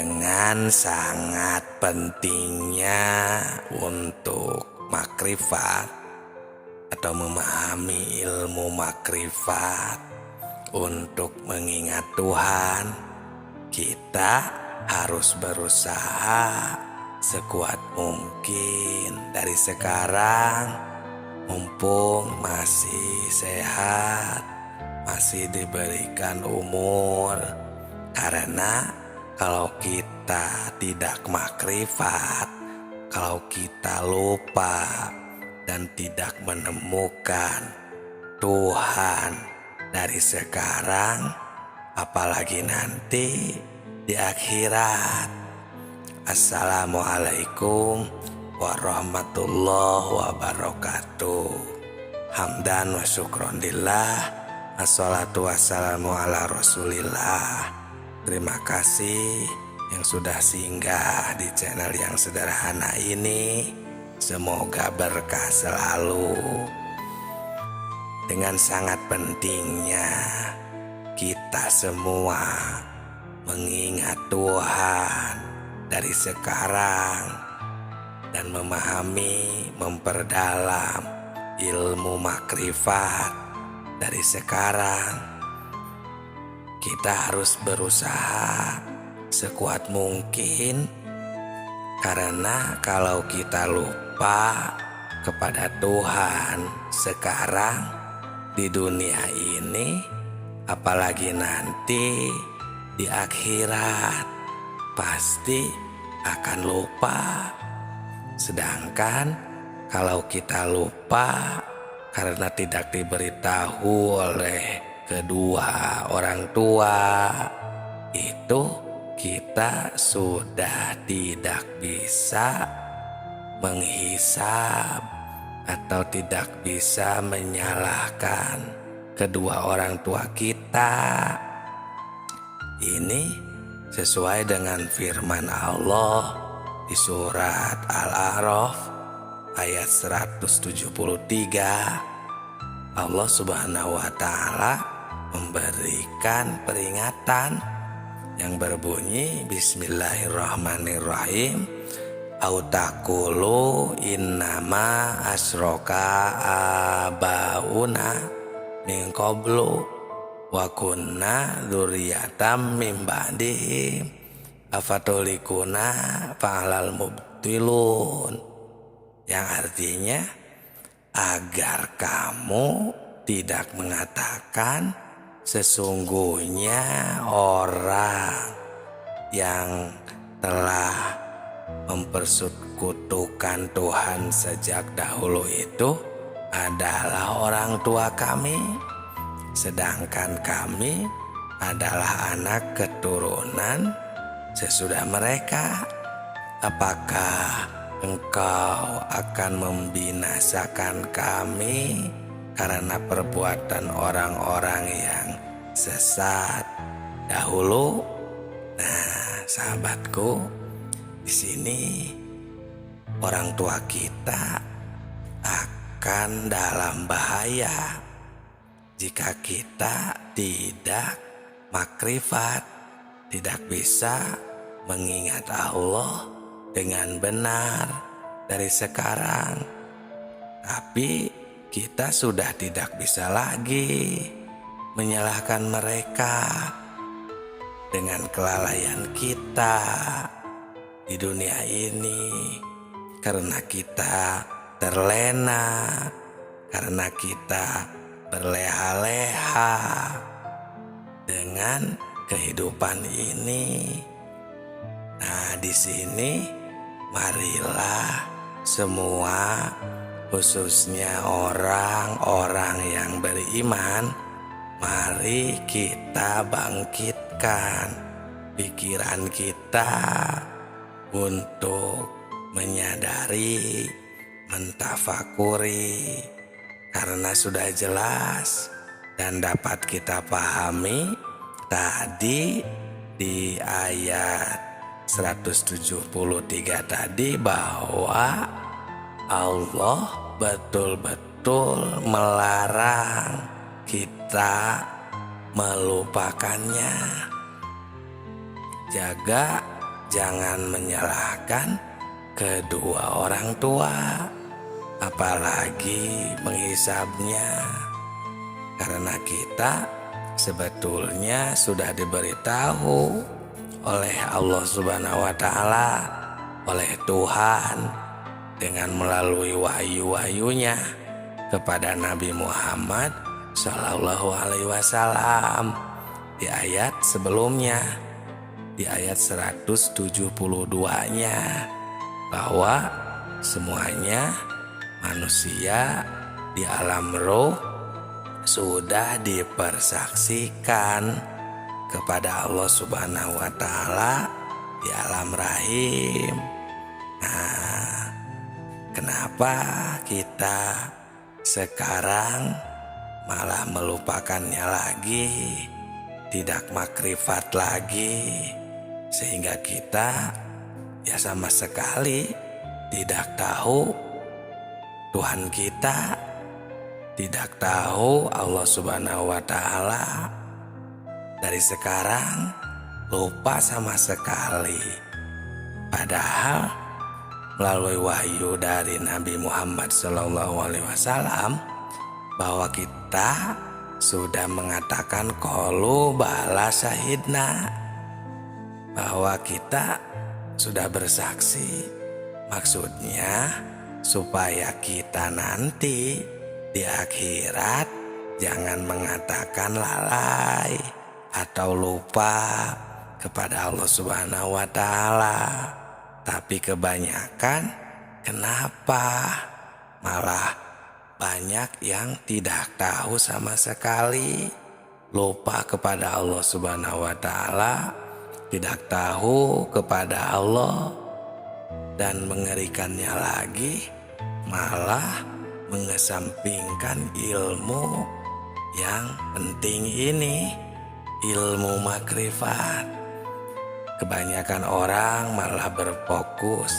dengan sangat pentingnya untuk makrifat atau memahami ilmu makrifat untuk mengingat Tuhan, kita harus berusaha sekuat mungkin dari sekarang, mumpung masih sehat, masih diberikan umur. Karena kalau kita tidak makrifat, kalau kita lupa dan tidak menemukan Tuhan dari sekarang, apalagi nanti di akhirat. Assalamualaikum warahmatullahi wabarakatuh. Hamdan wa syukron lillah, assalatu wassalamu ala rasulillah. Terima kasih yang sudah singgah di channel yang sederhana ini. Semoga berkah selalu. Dengan sangat pentingnya kita semua mengingat Tuhan dari sekarang dan memahami, memperdalam ilmu makrifat dari sekarang. Kita harus berusaha sekuat mungkin, karena kalau kita lupa kepada Tuhan sekarang di dunia ini, apalagi nanti di akhirat, pasti akan lupa. Sedangkan kalau kita lupa karena tidak diberitahu oleh kedua orang tua, itu kita sudah tidak bisa menghisab atau tidak bisa menyalahkan kedua orang tua kita. Ini sesuai dengan firman Allah di surat Al-A'raf ayat 173. Allah Subhanahu wa Ta'ala memberikan peringatan yang berbunyi Bismillahirrahmanirrahim. Autakulu innama asroka abauna min qablu wa kunna dzurriyyatam min ba'dihim afatulikuna fa'alal mubtilun, yang artinya agar kamu tidak mengatakan sesungguhnya orang yang telah mempersekutukan Tuhan sejak dahulu itu adalah orang tua kami, sedangkan kami adalah anak keturunan sesudah mereka. Apakah engkau akan membinasakan kami karena perbuatan orang-orang yang sesat dahulu? Nah, sahabatku, di sini orang tua kita akan dalam bahaya jika kita tidak makrifat, tidak bisa mengingat Allah dengan benar dari sekarang. Tapi kita sudah tidak bisa lagi menyalahkan mereka dengan kelalaian kita di dunia ini, karena kita terlena, karena kita berleha-leha dengan kehidupan ini. Nah, di sini marilah semua, khususnya orang-orang yang beriman, mari kita bangkitkan pikiran kita untuk menyadari, mentafakuri, karena sudah jelas dan dapat kita pahami tadi di ayat 173 tadi bahwa Allah betul-betul melarang kita melupakannya. Jaga jangan menyalahkan kedua orang tua, apalagi menghisabnya. Karena kita sebetulnya sudah diberitahu oleh Allah Subhanahu wa Ta'ala, oleh Tuhan, dengan melalui wahyu-wahyunya kepada Nabi Muhammad Shallallahu Alaihi Wasallam di ayat sebelumnya, di ayat 172-nya, bahwa semuanya manusia di alam roh sudah dipersaksikan kepada Allah Subhanahu wa Ta'ala di alam rahim. Nah, kenapa kita sekarang malah melupakannya lagi, tidak makrifat lagi, sehingga kita ya sama sekali tidak tahu Tuhan kita, tidak tahu Allah Subhanahu wa Ta'ala. Dari sekarang lupa sama sekali. Padahal melalui wahyu dari Nabi Muhammad SAW bahwa kita sudah mengatakan qalu bala syahidna, bahwa kita sudah bersaksi. Maksudnya supaya kita nanti di akhirat jangan mengatakan lalai atau lupa kepada Allah Subhanahu wa Ta'ala. Tapi kebanyakan kenapa malah banyak yang tidak tahu sama sekali, lupa kepada Allah Subhanahu wa Ta'ala, tidak tahu kepada Allah. Dan mengerikannya lagi, malah mengesampingkan ilmu yang penting ini, ilmu makrifat. Kebanyakan orang malah berfokus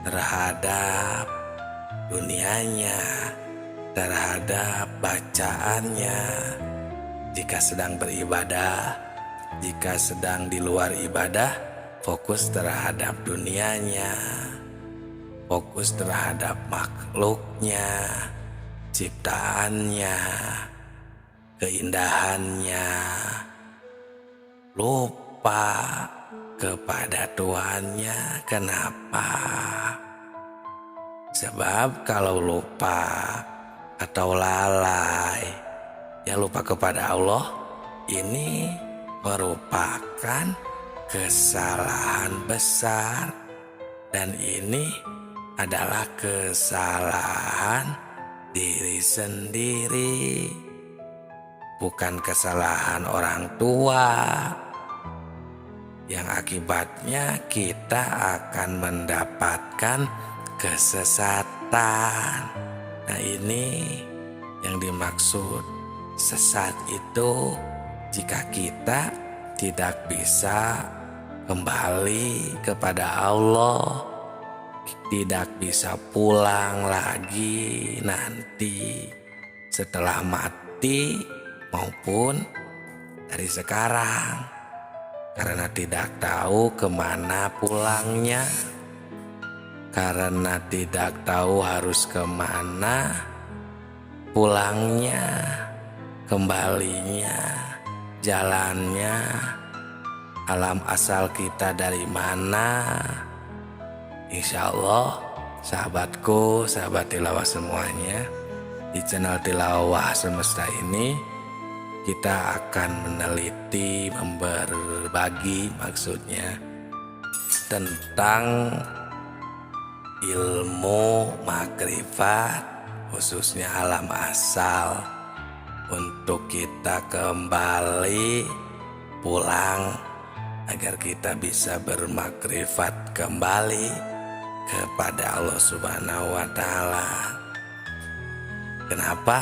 terhadap dunianya, terhadap bacaannya. Jika sedang beribadah, jika sedang di luar ibadah, fokus terhadap dunianya, fokus terhadap makhluknya, ciptaannya, keindahannya, lupa kepada Tuhannya. Kenapa? Sebab kalau lupa atau lalai, ya lupa kepada Allah, ini merupakan kesalahan besar. Dan ini adalah kesalahan diri sendiri, bukan kesalahan orang tua, yang akibatnya kita akan mendapatkan kesesatan. Nah, ini yang dimaksud sesat itu jika kita tidak bisa kembali kepada Allah, tidak bisa pulang lagi nanti setelah mati maupun dari sekarang, karena tidak tahu kemana pulangnya, karena tidak tahu harus kemana pulangnya, kembalinya, jalannya, alam asal kita dari mana. Insya Allah sahabatku, sahabat tilawah semuanya, di channel Tilawah Semesta ini kita akan meneliti, berbagi maksudnya tentang ilmu makrifat, khususnya alam asal, untuk kita kembali pulang agar kita bisa bermakrifat kembali kepada Allah Subhanahu wa Ta'ala. Kenapa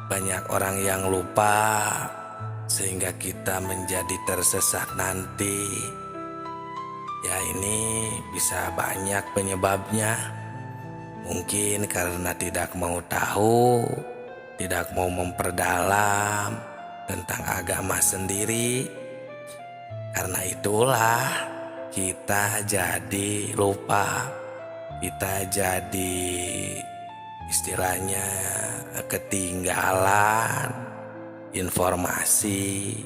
banyak orang yang lupa sehingga kita menjadi tersesat nanti? Ya, ini bisa banyak penyebabnya. Mungkin karena tidak mau tahu, tidak mau memperdalam tentang agama sendiri. Karena itulah kita jadi lupa, kita jadi istilahnya ketinggalan informasi,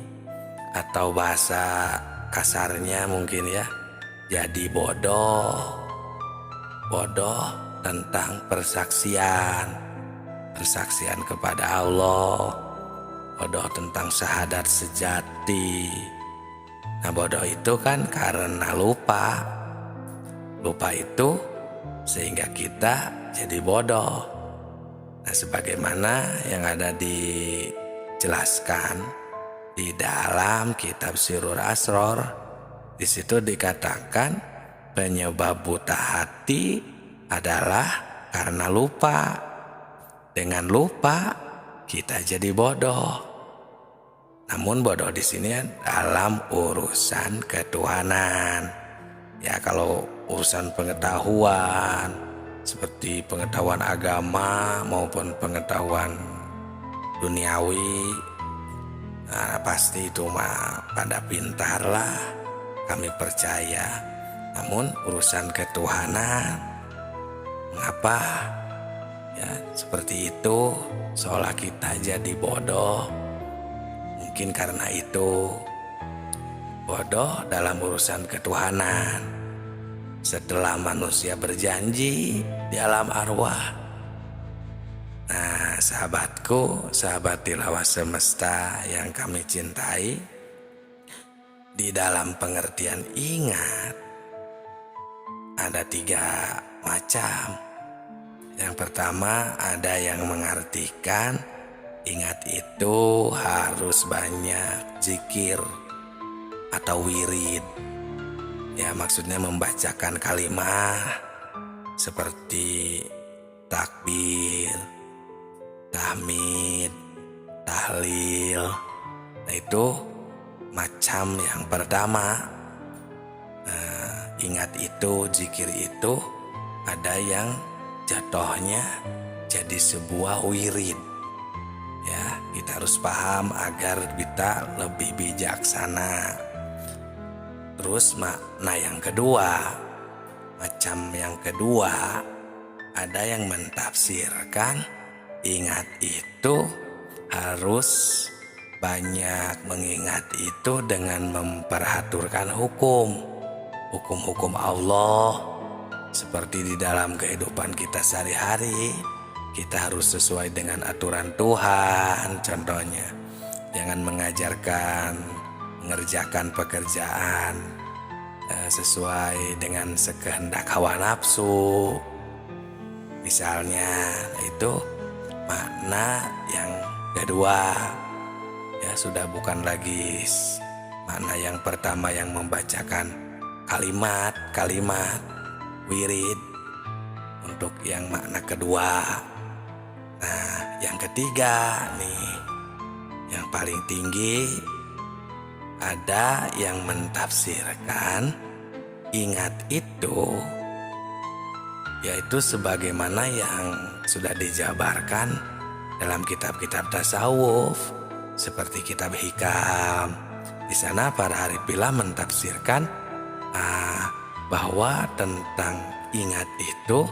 atau bahasa kasarnya mungkin ya, jadi bodoh tentang persaksian kepada Allah, bodoh tentang syahadat sejati. Nah, bodoh itu kan karena lupa itu sehingga kita jadi bodoh. Nah, sebagaimana yang ada dijelaskan di dalam kitab Sirrul Asror, di situ dikatakan penyebab buta hati adalah karena lupa. Dengan lupa kita jadi bodoh. Namun bodoh di sini dalam urusan ketuhanan. Ya, kalau urusan pengetahuan seperti pengetahuan agama maupun pengetahuan duniawi, nah, pasti itu mah pada pintar lah, kami percaya. Namun urusan ketuhanan, mengapa ya seperti itu, seolah kita jadi bodoh? Mungkin karena itu, bodoh dalam urusan ketuhanan. Setelah manusia berjanji di alam arwah. Nah, sahabatku, sahabat tilawah semesta yang kami cintai, di dalam pengertian ingat ada 3 macam. Yang pertama, ada yang mengartikan ingat itu harus banyak zikir atau wirid. Ya, maksudnya membacakan kalimat seperti takbir, tahmid, tahlil. Nah, itu macam yang pertama. Nah, ingat itu, zikir itu ada yang jatuhnya jadi sebuah wirid. Ya, kita harus paham agar kita lebih bijaksana. Terus makna yang kedua, macam yang kedua, ada yang mentafsirkan ingat itu harus banyak mengingat itu dengan memperhatikan hukum Allah. Seperti di dalam kehidupan kita sehari-hari, kita harus sesuai dengan aturan Tuhan. Contohnya, jangan mengerjakan pekerjaan sesuai dengan sekehendak hawa nafsu. Misalnya, itu makna yang kedua. Ya, sudah bukan lagi makna yang pertama yang membacakan kalimat wirid untuk yang makna kedua. Nah, yang ketiga nih, yang paling tinggi, ada yang mentafsirkan ingat itu yaitu sebagaimana yang sudah dijabarkan dalam kitab-kitab tasawuf seperti kitab Hikam. Di sana para Haripillah mentafsirkan bahwa tentang ingat itu,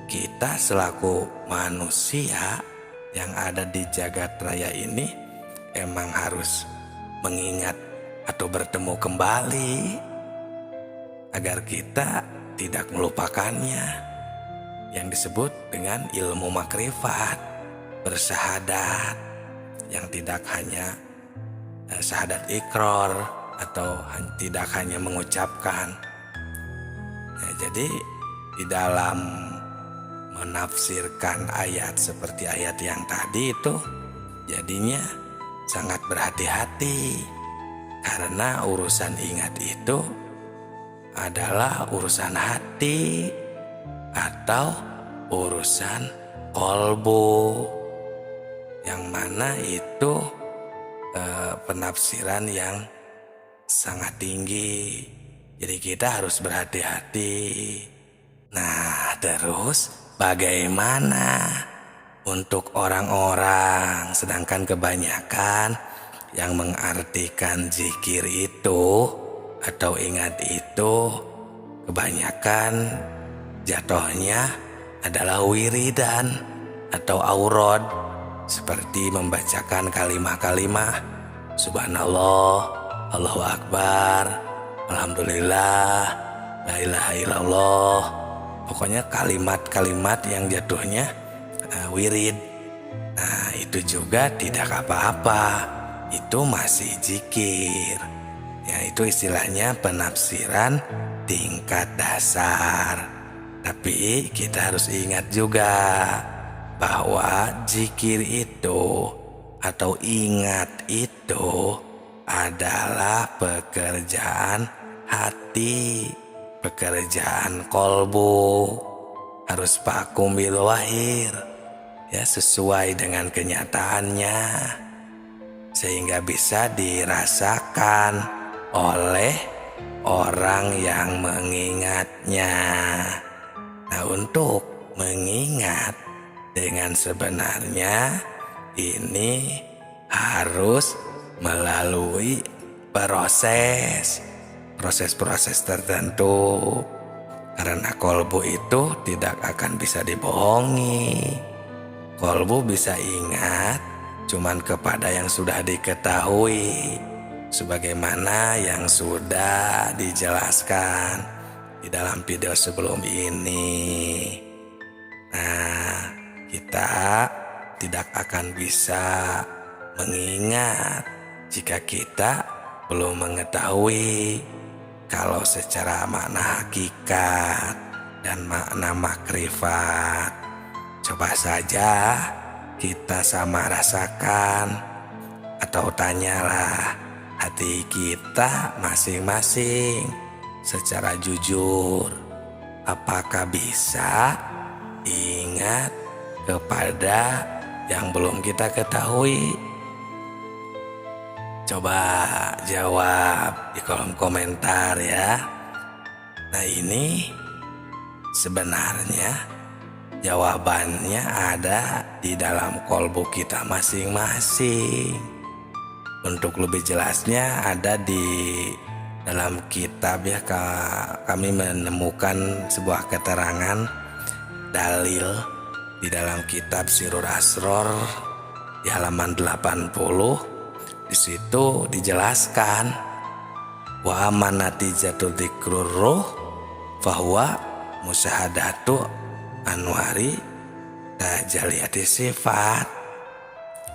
kita selaku manusia yang ada di jagat raya ini emang harus mengingat atau bertemu kembali agar kita tidak melupakannya, yang disebut dengan ilmu makrifat, bersyahadat, yang tidak hanya syahadat ikrar atau tidak hanya mengucapkan. Nah, jadi di dalam menafsirkan ayat seperti ayat yang tadi itu, jadinya sangat berhati-hati, karena urusan ingat itu adalah urusan hati atau urusan kolbu, yang mana itu penafsiran yang sangat tinggi. Jadi kita harus berhati-hati. Nah, terus bagaimana untuk orang-orang, sedangkan kebanyakan yang mengartikan zikir itu atau ingat itu kebanyakan jatuhnya adalah wiridan atau aurad, seperti membacakan kalimah-kalimah subhanallah, Allahu Akbar, alhamdulillah, la ilaha illallah. Pokoknya kalimat-kalimat yang jatuhnya wirid. Nah, itu juga tidak apa-apa, itu masih zikir. Ya, itu istilahnya penafsiran tingkat dasar. Tapi kita harus ingat juga bahwa zikir itu atau ingat itu adalah pekerjaan hati, pekerjaan kolbu, harus vakum bil wahir, ya, sesuai dengan kenyataannya, sehingga bisa dirasakan oleh orang yang mengingatnya. Nah, untuk mengingat dengan sebenarnya ini harus melalui proses tertentu, karena kolbu itu tidak akan bisa dibohongi. Kolbu bisa ingat cuman kepada yang sudah diketahui, sebagaimana yang sudah dijelaskan di dalam video sebelum ini. Nah, kita tidak akan bisa mengingat jika kita belum mengetahui kalau secara makna hakikat dan makna makrifat. Coba saja kita sama rasakan atau tanyalah hati kita masing-masing secara jujur, apakah bisa ingat kepada yang belum kita ketahui? Coba jawab di kolom komentar ya. Nah, ini sebenarnya jawabannya ada di dalam kolbu kita masing-masing. Untuk lebih jelasnya ada di dalam kitab ya, kami menemukan sebuah keterangan dalil di dalam kitab Sirrul Asror di halaman 80. Di situ dijelaskan wa amanatijatul dzikrur ruh fahuwa musyahadatu anwari tajaliyati sifat,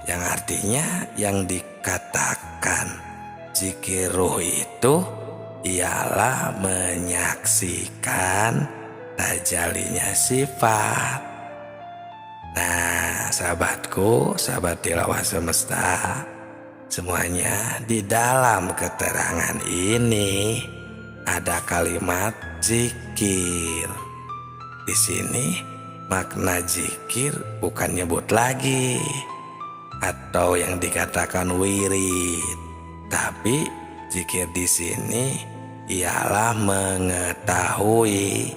yang artinya yang dikatakan zikir ruh itu ialah menyaksikan tajalinya sifat. Nah, sahabatku, sahabat tilawah semesta semuanya, di dalam keterangan ini ada kalimat zikir. Di sini makna zikir bukan nyebut lagi atau yang dikatakan wirid, tapi zikir di sini ialah mengetahui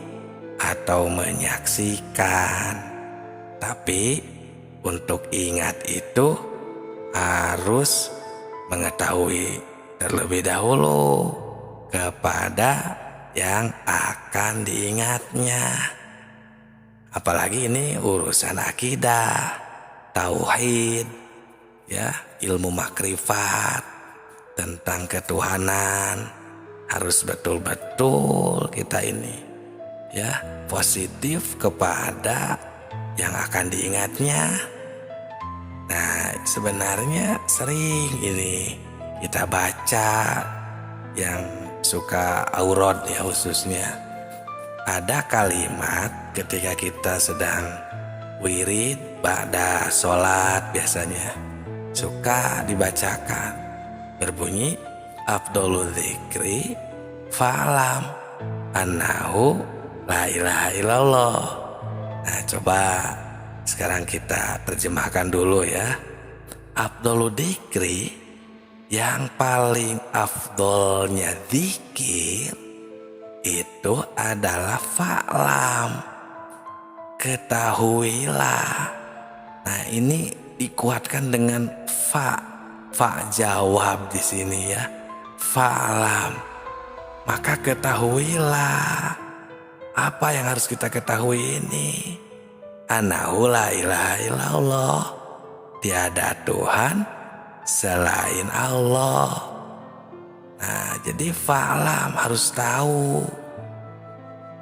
atau menyaksikan. Tapi untuk ingat itu harus mengetahui terlebih dahulu kepada yang akan diingatnya. Apalagi ini urusan akidah, tauhid, ya, ilmu makrifat tentang ketuhanan. Harus betul-betul kita ini, ya, positif kepada yang akan diingatnya. Nah, sebenarnya sering ini kita baca yang suka aurad ya, khususnya ada kalimat ketika kita sedang wirid ba'da sholat, biasanya suka dibacakan berbunyi afdolul dzikri fa'lam annahu la ilaha illallah. Nah, coba sekarang kita terjemahkan dulu ya. Afdolul dzikri, yang paling afdolnya zikir itu adalah fa'lam, ketahuilah. Nah, ini dikuatkan dengan fa jawab di sini ya. Fa'lam, maka ketahuilah apa yang harus kita ketahui ini. Anahu la ilaha illallah, tiada Tuhan selain Allah. Nah, jadi fa'lam, harus tahu.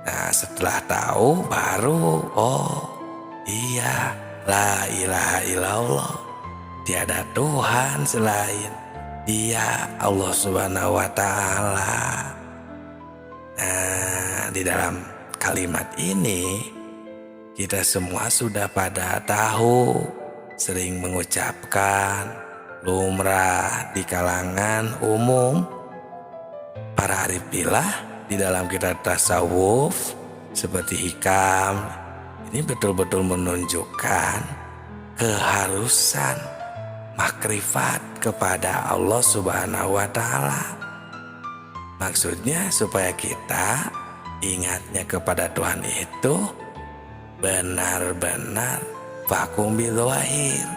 Nah, setelah tahu baru, oh iya, la ilaha illallah, tiada Tuhan selain Dia, Allah Subhanahu wa Ta'ala. Nah, di dalam kalimat ini kita semua sudah pada tahu, sering mengucapkan, lumrah di kalangan umum para arifilah di dalam kitab tasawuf seperti hikam. Ini betul-betul menunjukkan keharusan makrifat kepada Allah Subhanahu wa Ta'ala. Maksudnya supaya kita ingatnya kepada Tuhan itu benar-benar vakum bidzahir,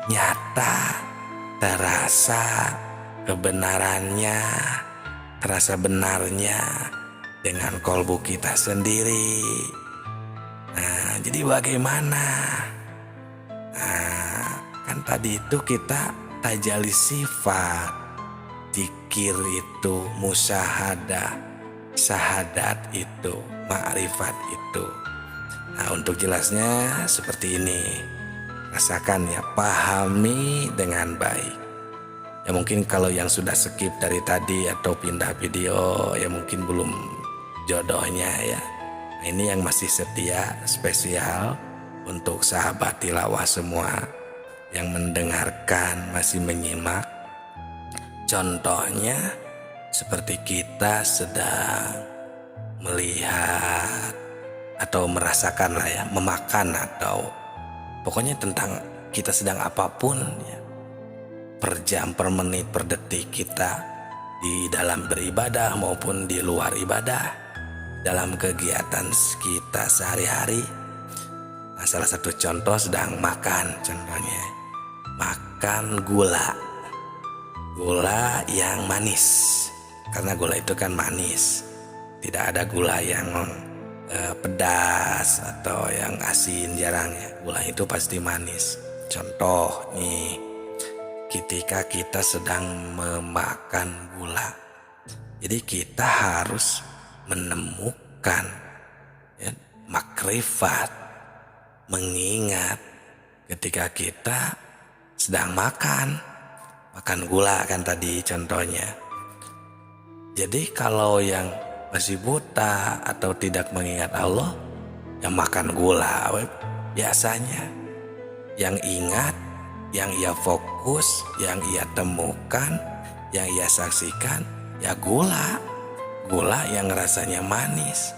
nyata, terasa kebenarannya, terasa benarnya dengan kolbu kita sendiri. Nah, jadi bagaimana? Nah, kan tadi itu kita tajalli sifat, zikir itu, musyahadah, syahadat itu, ma'rifat itu. Nah, untuk jelasnya seperti ini. Rasakan ya, pahami dengan baik. Ya mungkin kalau yang sudah skip dari tadi atau pindah video, ya mungkin belum jodohnya ya. Nah, ini yang masih setia, spesial untuk sahabat tilawah semua yang mendengarkan, masih menyimak. Contohnya seperti kita sedang melihat atau merasakan lah ya, memakan atau pokoknya tentang kita sedang apapun ya, per jam, per menit, per detik kita di dalam beribadah maupun di luar ibadah, dalam kegiatan kita sehari-hari. Nah, salah satu contoh sedang makan, contohnya makan gula yang manis, karena gula itu kan manis, tidak ada gula yang pedas atau yang asin, jarang ya. Gula itu pasti manis. Contoh nih, ketika kita sedang memakan gula, jadi kita harus menemukan ya, makrifat, mengingat ketika kita sedang makan gula kan tadi contohnya. Jadi kalau yang masih buta atau tidak mengingat Allah, yang makan gula biasanya. Yang ingat, yang ia fokus, yang ia temukan, yang ia saksikan, ya gula yang rasanya manis.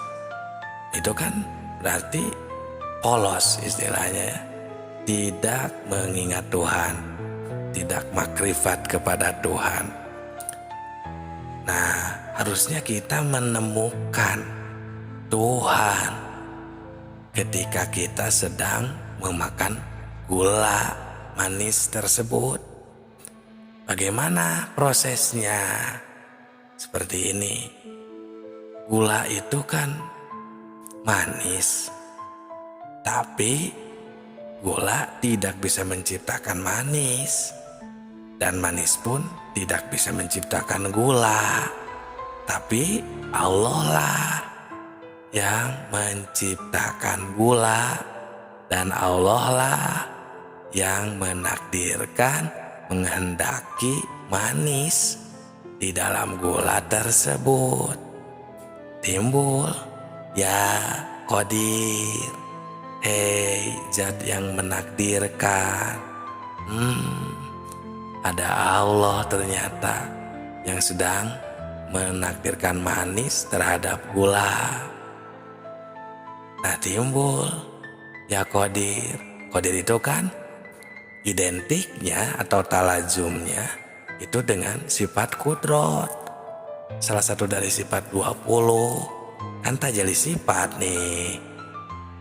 Itu kan berarti polos istilahnya ya. Tidak mengingat Tuhan, tidak makrifat kepada Tuhan. Nah, harusnya kita menemukan Tuhan ketika kita sedang memakan gula manis tersebut. Bagaimana prosesnya? Seperti ini. Gula itu kan manis, tapi gula tidak bisa menciptakan manis, dan manis pun tidak bisa menciptakan gula. Tapi Allah lah yang menciptakan gula, dan Allah lah yang menakdirkan, menghendaki manis di dalam gula tersebut. Timbul ya Qadir, hei zat yang menakdirkan. Ada Allah ternyata yang sedang menakdirkan manis terhadap gula. Nah, timbul ya Qadir. Qadir itu kan identiknya atau talazumnya itu dengan sifat kudrot. Salah satu dari sifat 20 kan tajalli sifat nih.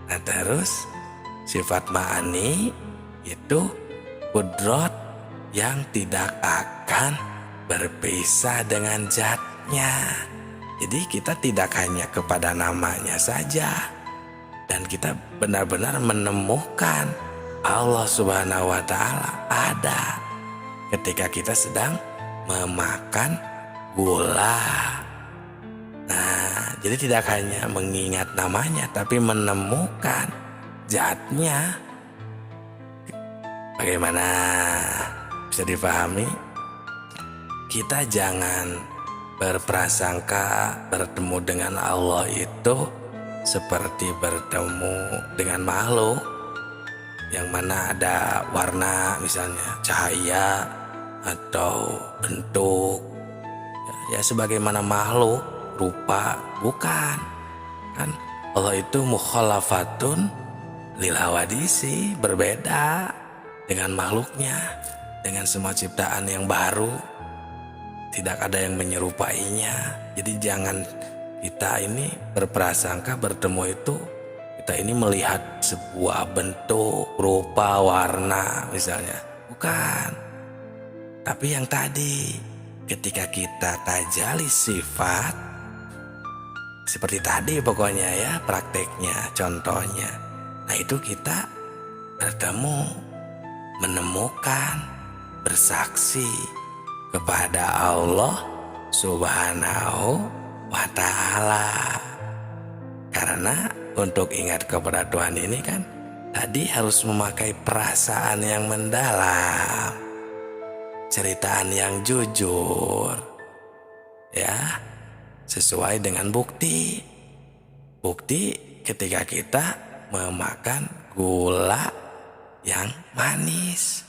Nah, terus sifat ma'ani itu kudrot yang tidak akan berpisah dengan zatnya. Jadi kita tidak hanya kepada namanya saja, dan kita benar-benar menemukan Allah Subhanahu wa Ta'ala ada ketika kita sedang memakan gula. Nah, jadi tidak hanya mengingat namanya, tapi menemukan zatnya. Bagaimana, bisa dipahami? Kita jangan berprasangka bertemu dengan Allah itu seperti bertemu dengan makhluk yang mana ada warna, misalnya cahaya atau bentuk, ya sebagaimana makhluk rupa, bukan kan. Allah itu mukhalafatun lil hawadisi, berbeda dengan makhluknya, dengan semua ciptaan yang baru, tidak ada yang menyerupainya. Jadi jangan kita ini berprasangka bertemu itu kita ini melihat sebuah bentuk, rupa, warna misalnya, bukan. Tapi yang tadi, ketika kita tajali sifat, seperti tadi pokoknya ya prakteknya, contohnya. Nah itu kita bertemu, menemukan, bersaksi kepada Allah Subhanahu wa Ta'ala. Karena untuk ingat kepada Tuhan ini kan tadi harus memakai perasaan yang mendalam, ceritaan yang jujur, ya, sesuai dengan bukti. Bukti ketika kita memakan gula yang manis,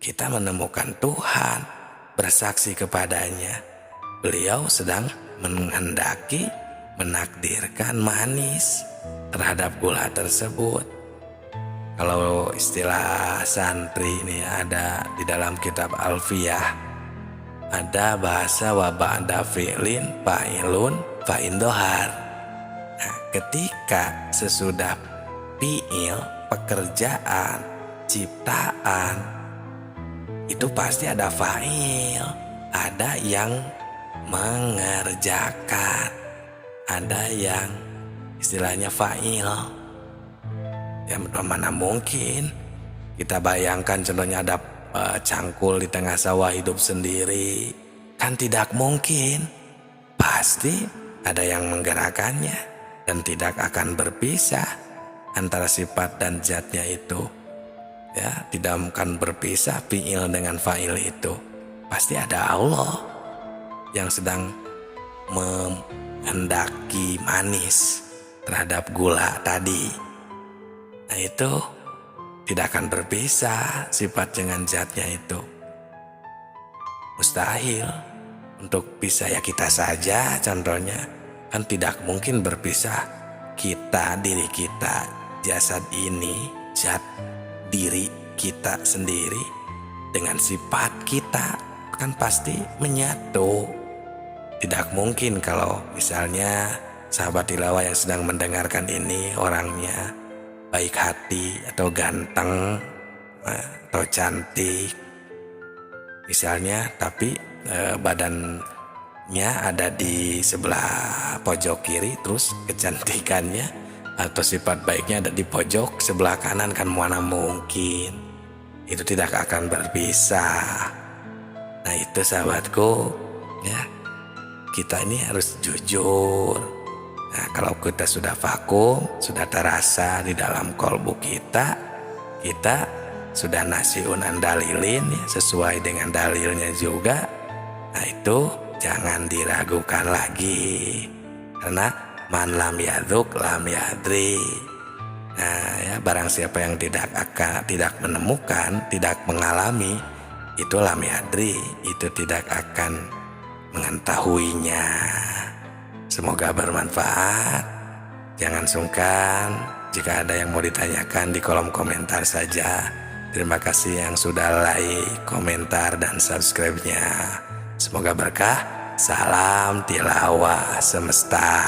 kita menemukan Tuhan, bersaksi kepadanya. Beliau sedang menghendaki, menakdirkan manis terhadap gula tersebut. Kalau istilah santri ini ada di dalam kitab Alfiyah, ada bahasa wa ba'da fi'lin fa'ilun fa'indohar. Nah, ketika sesudah fi'il, pekerjaan, ciptaan, itu pasti ada fa'il, ada yang mengerjakan, ada yang istilahnya fa'il. Ya mana mungkin kita bayangkan contohnya ada cangkul di tengah sawah hidup sendiri, kan tidak mungkin. Pasti ada yang menggerakkannya dan tidak akan berpisah antara sifat dan zatnya itu. Ya, tidak akan berpisah fi'il dengan fa'il itu. Pasti ada Allah yang sedang menghendaki manis terhadap gula tadi. Nah itu tidak akan berpisah sifat dengan zatnya itu. Mustahil untuk bisa, ya kita saja contohnya kan tidak mungkin berpisah kita, diri kita, jasad ini, zat diri kita sendiri dengan sifat kita, kan pasti menyatu. Tidak mungkin kalau misalnya sahabat tilawah yang sedang mendengarkan ini orangnya baik hati atau ganteng atau cantik misalnya, tapi badannya ada di sebelah pojok kiri, terus kecantikannya atau sifat baiknya ada di pojok sebelah kanan, kan mana mungkin. Itu tidak akan berpisah. Nah itu sahabatku, ya kita ini harus jujur. Nah kalau kita sudah vakum, sudah terasa di dalam kolbu kita, kita sudah nasiun andalilin ya, sesuai dengan dalilnya juga. Nah itu jangan diragukan lagi, karena man lam yaduk lam yadri. Nah ya, barang siapa yang tidak menemukan, tidak mengalami, itu lam yadri, itu tidak akan mengetahuinya. Semoga bermanfaat. Jangan sungkan jika ada yang mau ditanyakan di kolom komentar saja. Terima kasih yang sudah like, komentar, dan subscribe-nya. Semoga berkah. Salam tilawah semesta.